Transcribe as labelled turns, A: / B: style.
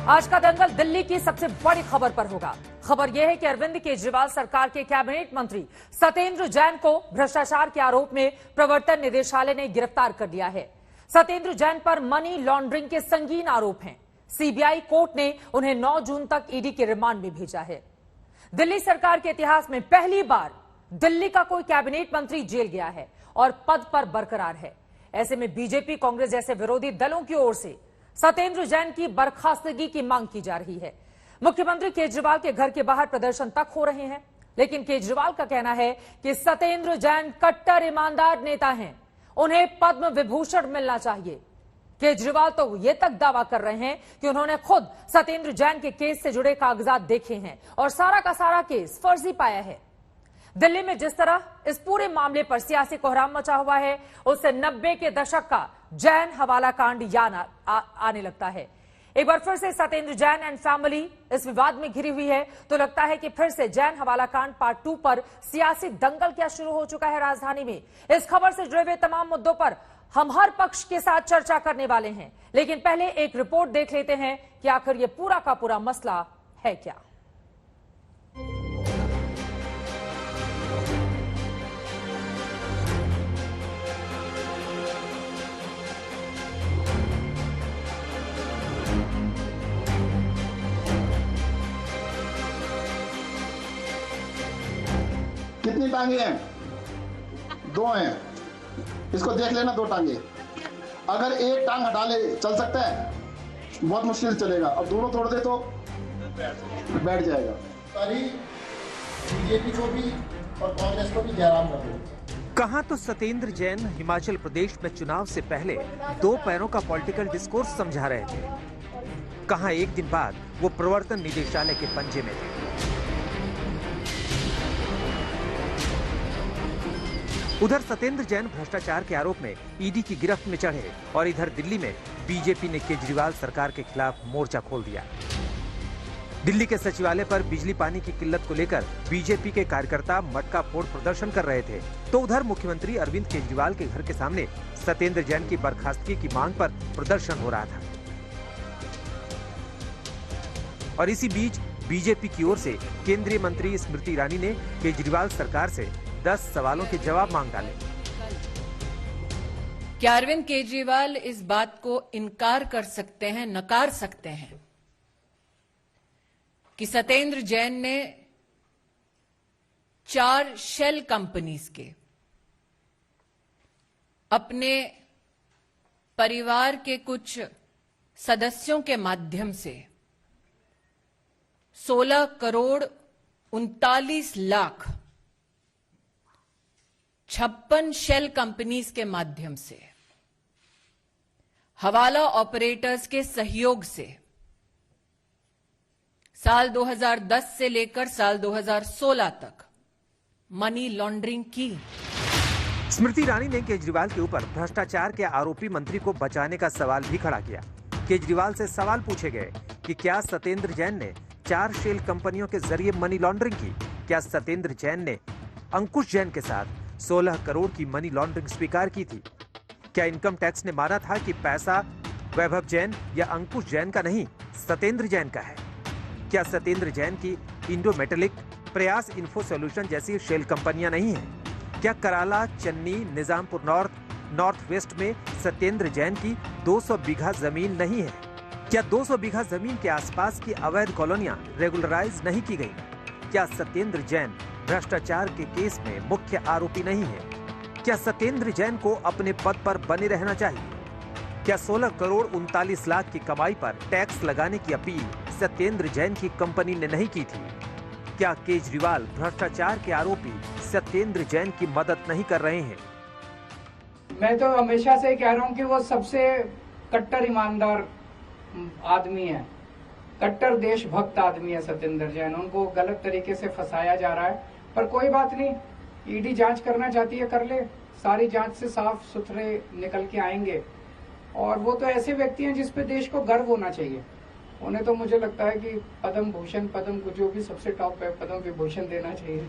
A: आज का दंगल दिल्ली की सबसे बड़ी खबर पर होगा। खबर यह है कि अरविंद केजरीवाल सरकार के कैबिनेट मंत्री सत्येंद्र जैन को भ्रष्टाचार के आरोप में प्रवर्तन निदेशालय ने गिरफ्तार कर लिया है। सत्येंद्र जैन पर मनी लॉन्ड्रिंग के संगीन आरोप हैं। सीबीआई कोर्ट ने उन्हें 9 जून तक ईडी के रिमांड में भेजा है। दिल्ली सरकार के इतिहास में पहली बार दिल्ली का कोई कैबिनेट मंत्री जेल गया है और पद पर बरकरार है। ऐसे में बीजेपी, कांग्रेस जैसे विरोधी दलों की ओर से सत्येंद्र जैन की बर्खास्तगी की मांग की जा रही है। मुख्यमंत्री केजरीवाल के घर के बाहर प्रदर्शन तक हो रहे हैं, लेकिन केजरीवाल का कहना है कि सत्येंद्र जैन कट्टर ईमानदार नेता हैं, उन्हें पद्म विभूषण मिलना चाहिए। केजरीवाल तो ये तक दावा कर रहे हैं कि उन्होंने खुद सत्येंद्र जैन के केस से जुड़े कागजात देखे हैं और सारा का सारा केस फर्जी पाया है। दिल्ली में जिस तरह इस पूरे मामले पर सियासी कोहराम मचा हुआ है, उससे 90 के दशक का जैन हवाला कांड याद आने लगता है। एक बार फिर से सत्येंद्र जैन एंड फैमिली इस विवाद में घिरी हुई है, तो लगता है कि फिर से जैन हवाला कांड पार्ट 2 पर सियासी दंगल क्या शुरू हो चुका है राजधानी में। इस खबर से जुड़े हुए तमाम मुद्दों पर हम हर पक्ष के साथ चर्चा करने वाले हैं, लेकिन पहले एक रिपोर्ट देख लेते हैं कि आखिर ये पूरा का पूरा मसला है क्या।
B: कितनी टांगे हैं? 2 हैं। इसको देख लेना, 2 टांगे। अगर एक टांग हटा ले चल सकता है, बहुत मुश्किल से चलेगा। अब दोनों तोड़ दे तो बैठ जाएगा। बीजेपी को भी और कांग्रेस को भी जयराम कर दो।
C: कहाँ तो सत्येंद्र जैन हिमाचल प्रदेश में चुनाव से पहले 2 पैरों का पॉलिटिकल डिस्कोर्स समझा रहे थे, कहाँ एक दिन बाद वो प्रवर्तन निदेशालय के पंजे में थे। उधर सत्येंद्र जैन भ्रष्टाचार के आरोप में ईडी की गिरफ्त में चढ़े और इधर दिल्ली में बीजेपी ने केजरीवाल सरकार के खिलाफ मोर्चा खोल दिया। दिल्ली के सचिवालय पर बिजली पानी की किल्लत को लेकर बीजेपी के कार्यकर्ता मटका फोड़ प्रदर्शन कर रहे थे, तो उधर मुख्यमंत्री अरविंद केजरीवाल के घर के सामने सत्येंद्र जैन की बर्खास्तगी की मांग पर प्रदर्शन हो रहा था। और इसी बीच बीजेपी की ओर से केंद्रीय मंत्री स्मृति ईरानी ने केजरीवाल सरकार से 10 सवालों के जवाब मांग डाले।
D: क्या अरविंद केजरीवाल इस बात को इनकार कर सकते हैं, नकार सकते हैं कि सत्येंद्र जैन ने 4 शेल कंपनीज के अपने परिवार के कुछ सदस्यों के माध्यम से 16 करोड़ 39 लाख 56 शेल कंपनीज के माध्यम से हवाला ऑपरेटर्स के सहयोग से साल 2010 से लेकर साल 2016 तक मनी लॉन्ड्रिंग की।
C: स्मृति ईरानी ने केजरीवाल के ऊपर भ्रष्टाचार के आरोपी मंत्री को बचाने का सवाल भी खड़ा किया। केजरीवाल से सवाल पूछे गए कि क्या सत्येंद्र जैन ने 4 शेल कंपनियों के जरिए मनी लॉन्ड्रिंग की? क्या सत्येंद्र जैन ने अंकुश जैन के साथ 16 करोड़ की मनी लॉन्ड्रिंग स्वीकार की थी? क्या इनकम टैक्स ने माना था कि पैसा वैभव जैन या अंकुश जैन का नहीं, सत्येंद्र जैन का है? क्या सत्येंद्र जैन की इंडो मेटेलिक, प्रयास इन्फो सॉल्यूशन जैसी शेल कंपनियां नहीं हैं? क्या कराला, चन्नी, निजामपुर नॉर्थ वेस्ट में सत्येंद्र जैन की 200 बीघा जमीन नहीं है? क्या 200 बीघा जमीन के आसपास की अवैध कॉलोनियां रेगुलराइज नहीं की गई? क्या सत्येंद्र जैन भ्रष्टाचार के केस में मुख्य आरोपी नहीं है? क्या सत्येंद्र जैन को अपने पद पर बने रहना चाहिए? क्या 16 करोड़ 39 लाख की कमाई पर टैक्स लगाने की अपील सत्येंद्र जैन की कंपनी ने नहीं की थी? क्या केजरीवाल भ्रष्टाचार के आरोपी सत्येंद्र जैन की मदद नहीं कर रहे हैं?
E: मैं तो हमेशा से कह रहा हूं कि वो सबसे कट्टर ईमानदार आदमी है, कट्टर देशभक्त आदमी है सत्येंद्र जैन। उनको गलत तरीके से फंसाया जा रहा है, पर कोई बात नहीं, ईडी जांच करना चाहती है कर ले, सारी जांच से साफ सुथरे निकल के आएंगे। और वो तो ऐसे व्यक्ति हैं जिस पे देश को गर्व होना चाहिए। उन्हें तो मुझे लगता है कि पद्म भूषण, पद्म को जो भी सबसे टॉप है, पद्म विभूषण देना चाहिए।